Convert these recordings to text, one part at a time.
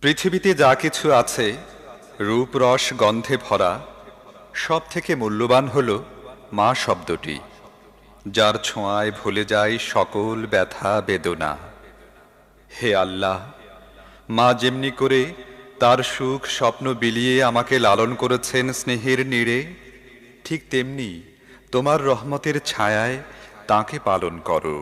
পৃথিবীতে যা কিছু আছে রূপ রস গন্ধে ভরা, সব থেকে মূল্যবান হল মা শব্দটি, যার ছোঁয়ায় ভুলে যায় সকল ব্যথা বেদনা। হে আল্লাহ, মা যেমনি করে তার সুখ স্বপ্ন বিলিয়ে আমাকে লালন করেছেন স্নেহের নীড়ে, ঠিক তেমনি তোমার রহমতের ছায়ায় তাকে পালন করো।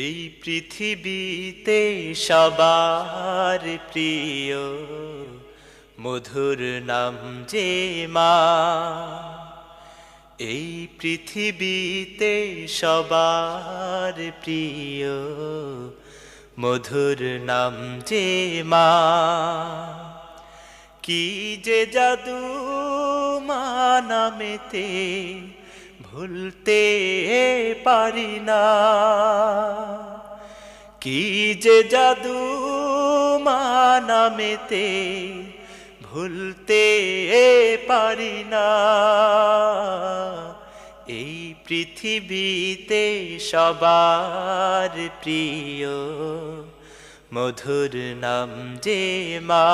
এই পৃথিবীতে সবার প্রিয় মধুর নাম যে মা। এই পৃথিবীতে সবার প্রিয় মধুর নাম যে মা। কি যে জাদু মা নামেতে ভুলতে পারি না। কি যে জাদু মা নামেতে ভুলতে পারি না। এই পৃথিবীতে সবার প্রিয় মধুর নাম যে মা।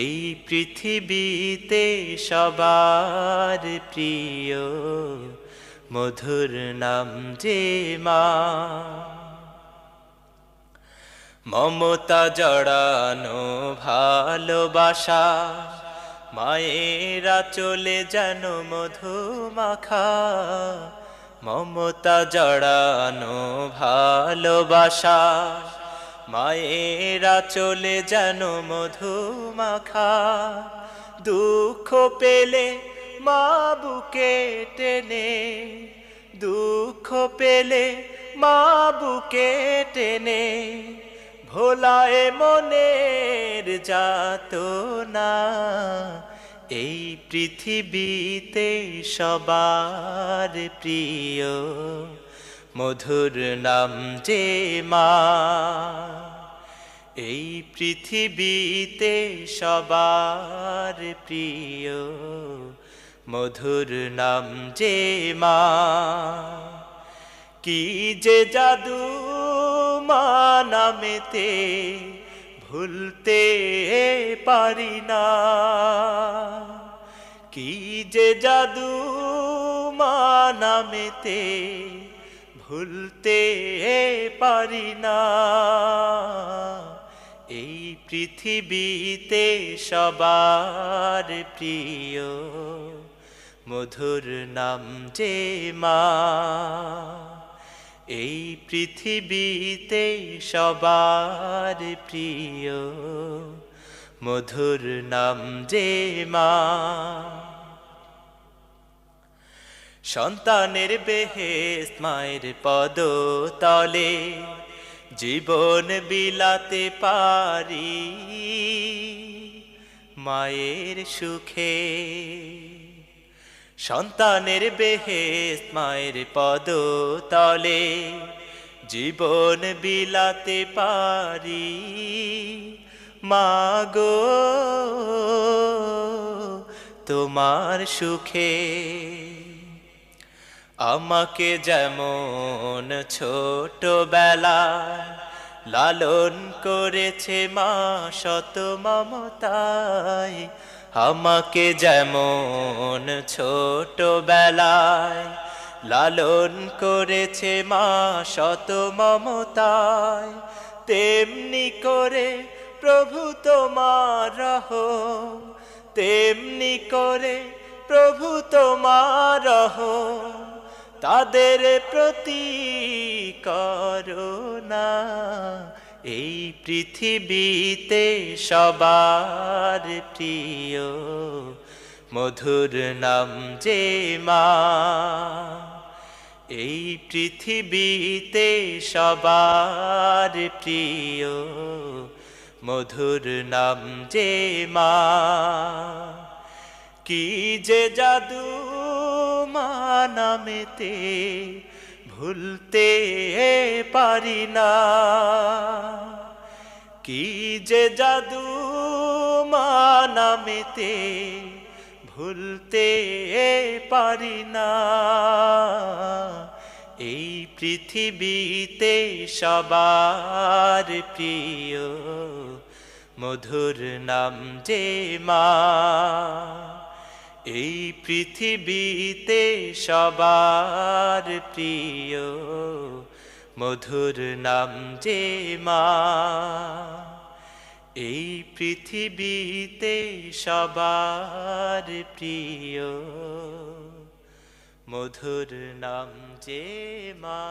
এই পৃথিবীতে সবার প্রিয় মধুর নাম যে মা। মমতা জড়ানো ভালোবাসা মায়েরা চলে যেন মধুমাখা। মমতা জড়ানো ভালোবাসা মায়েরা চলে যেন মধুমাখা। দুঃখ পেলে মা বুকে টেনে, দুঃখ পেলে মা বুকে টেনে ভোলায় মনের যাতনা। এই পৃথিবীতে সবার প্রিয় মধুর নাম যে মা। এই পৃথিবীতে সবার প্রিয় মধুর নাম যে মা। কি যে জাদু মা নামেতে ভুলতে পারি না। কি যে জাদু মা নামেতে ভুলতে পারি না। এই পৃথিবীতে সবার প্রিয় মধুর নাম যে মা। এই পৃথিবীতে সবার প্রিয় মধুর নাম যে মা। সন্তানের বেহেশত মায়ের পদতলে জীবন বিলাতে পারি মায়ের সুখে। সন্তানের বেহেশত মায়ের পদতলে জীবন বিলাতে পারি মাগো তোমার সুখে। আমাকে যেমন ছোটবেলায় লালন করেছে মা শত মমতায়। আমাকে যেমন ছোটবেলায় লালন করেছে মা শত মমতায়, তেমনি করে প্রভু তোমার রহম, তেমনি করে প্রভু তোমার রহম তাদের প্রতি করুণা। এই পৃথিবীতে সবার প্রিয় মধুর নাম যে মা। এই পৃথিবীতে সবার প্রিয় মধুর নাম যে মা। কি যে জাদু মা নামেতে ভুলতে পারি না। কি যে জাদু মা নামেতে ভুলতে পারি না। এই পৃথিবীতে সবার প্রিয় মধুর নাম যে মা। এই পৃথিবীতে সবার প্রিয় মধুর নাম যে মা। এই পৃথিবীতে সবার প্রিয় মধুর নাম যে মা।